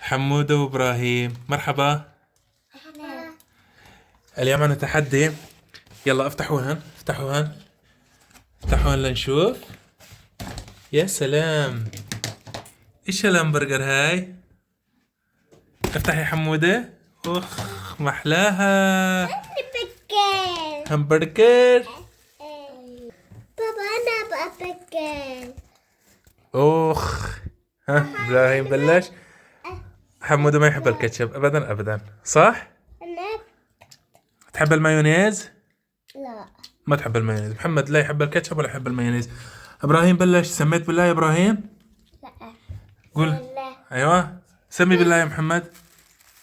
حمودة وإبراهيم مرحبا. أهلا. اليوم عنا تحدي. يلا افتحوا هن افتحوا هن افتحوا هن لنشوف. يا سلام، ايش الهمبرجر هاي؟ افتح يا حمودة. اخ محلاها بكر. همبرجر. بابا أنا أبغى بكر. اخ ها إبراهيم بلش. حمودة ما يحب الكاتشب ابدا ابدا، صح؟ أنا تحب المايونيز؟ لا. ما تحب المايونيز. محمد لا يحب الكاتشب ولا يحب المايونيز. ابراهيم بلش. سميت بالله يا ابراهيم؟ لا. قول. لا. ايوه سمي بالله يا محمد.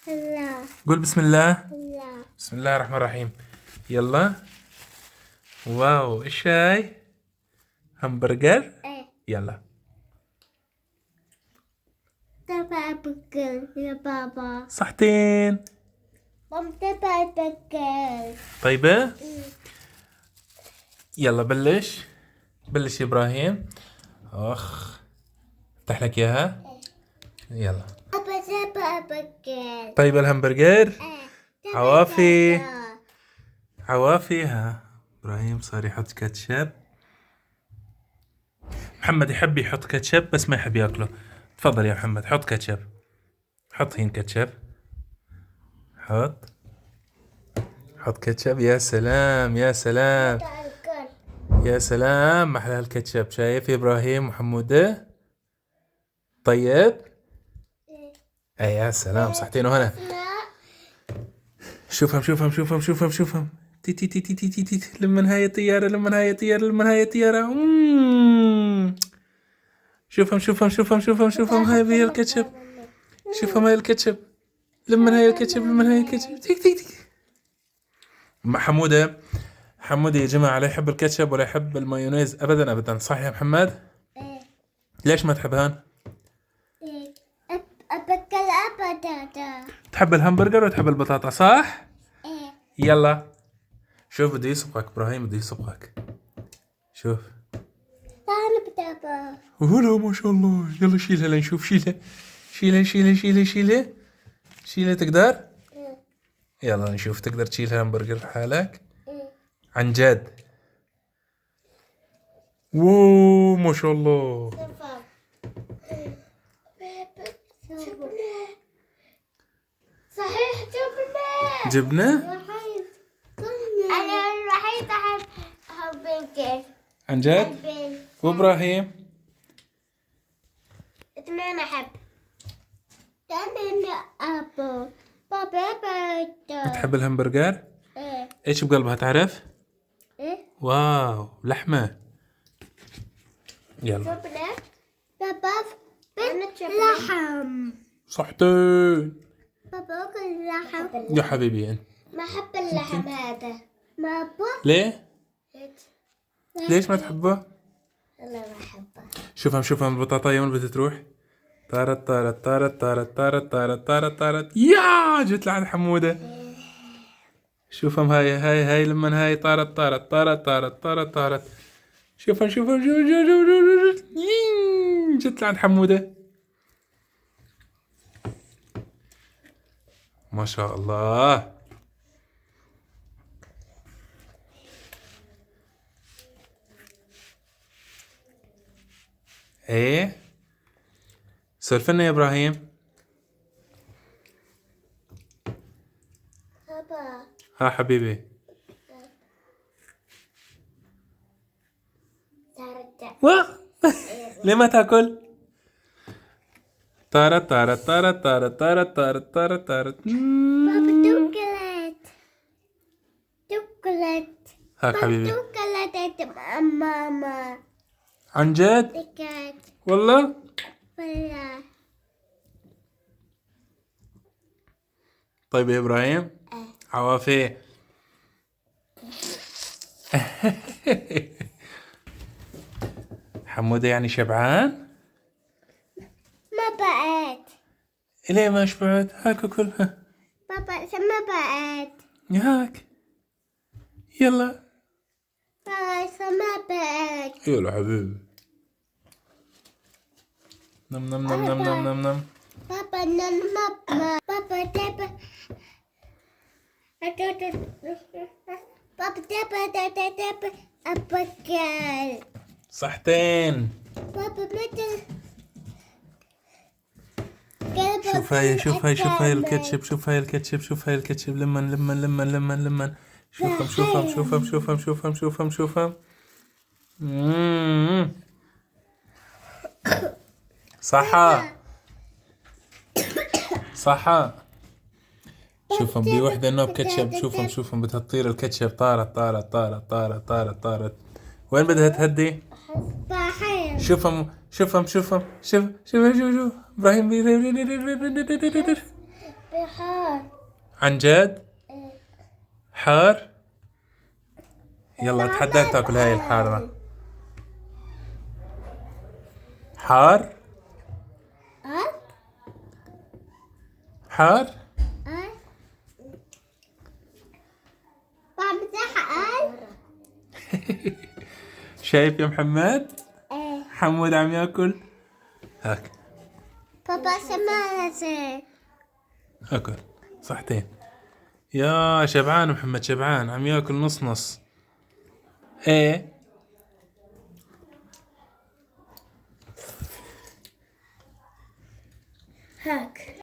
لا. قول بسم الله. لا. بسم الله الرحمن الرحيم. يلا. واو ايش هاي؟ همبرجر. إيه. يلا. تبغى بكر يا بابا. صحتين. مام تبغى بكر. طيبة. يلا بلش. بلش يا ابراهيم. اخ افتح لك اياها. يلا. أبغى تبغى بكر. طيب الهمبرجر. تبغى عوافي. بكر. عوافي. ها ابراهيم صار يحط كاتشب. محمد يحب يحط كاتشب بس ما يحب ياكله. تفضل يا محمد حط كاتشب. حط هين كاتشب. حط كاتشب. يا سلام يا سلام بكر. يا سلام، محلى الكاتشب. شايف يا ابراهيم وحموده؟ طيب. اي يا سلام، صحتين وهنا. شوفهم شوفهم شوفهم شوفهم شوفهم. تي تي تي تي تي تي تي. لمن هاي الطيارة لمن هاي الطيارة لمن هاي الطيارة. شوفهم شوفهم شوفهم شوفهم شوفهم. هاي هي الكاتشب. شوفهم هاي الكاتشب. لمن هاي الكاتشب لمن هاي الكاتشب. تيك تيك تيك. حمودة. حمودة يا جماعة لا يحب الكاتشب ولا يحب المايونيز ابدا ابدا، صح يا محمد؟ إيه. ليش ما تحبهن؟ إيه. أبكر أبدا. تحب الهمبرجر وتحب البطاطا صح؟ إيه. يلا. شوف بده يسبقك ابراهيم، بده يسبقك. شوف. أنا بتابع. هلا ما شاء الله. يلا شيلها لنشوف. شيلها شيلها شيلها شيلها شيلها شيلها. تقدر؟ يلا نشوف تقدر تشيل همبرجر لحالك؟ عن جد. واو ما شاء الله. صحيح جبنة. جبنة؟ أنا الوحيدة أحب الكيك. عن جد؟ وابراهيم؟ اثنين أحب. أنا أبو بابا بيتا. تحب الهمبرجر؟ إيه. ايش بقلبها تعرف؟ إيه. واو لحمة. يلا. جبنة. بابا لحم. صحتين. بابا أكل لحم. يا حبيبي انت. ما أحب اللحم هذا. بابا. ليه؟ ليش ما تحبه؟ والله ما أحبه. شوفهم شوفهم البطاطا يوم بدها تروح. طارت طارت طارت طارت طارت طارت طارت طارت. يا جت لعند حمودة. شوفهم هاي لما هاي طارت طارت طارت طارت طارت طارت. شوفهم شوفهم شوف شوف شوف شوف. جت لعند حمودة. ما شاء الله. ايه سولفنا يا ابراهيم. بابا. ها حبيبي. واه. ليه ما تاكل؟ طارت طارت طارت طارت طارت طارت طارت طارت. بابا توكلت. توكلت. هاك حبيبي. توكلت ماما. عن جد؟ تكت. والله؟ ولا. طيب يا ابراهيم. عوافي. حمودة يعني شبعان؟ ما بقيت. ليه ما شبعت؟ هاك كلها. بابا ما بقيت. هاك. يلا. بابا ما بقيت. يلا حبيبي. نم نم نم نم نم نم نم. بابا نن ماما بابا تبا بابا تبا أبكر صحتين. بابا متى شوف هاي شوف هاي شوف هاي الكاتشب، شوف هاي الكاتشب، شوف هاي الكاتشب. لمن شوفهم شوفهم شوفهم شوفهم شوفهم شوفهم شوفهم. صحة صحة. شوفهم بوحدة نوب كاتشب، شوفهم شوفهم بدها تطير الكاتشب. طارت طارت طارت طارت طارت طارت. وين بدها تهدي؟ بحر شوفهم شوفهم شوفهم شوف شوف شوف شوف ابراهيم بحر عن جد حار. يلا اتحداك تاكل هاي الحارة. حار حار. بابا تحقق شايف يا محمد حمود عم ياكل. هاك بابا سمعت اكل صحتين. يا شبعان محمد شبعان عم ياكل نص نص. ايه هاك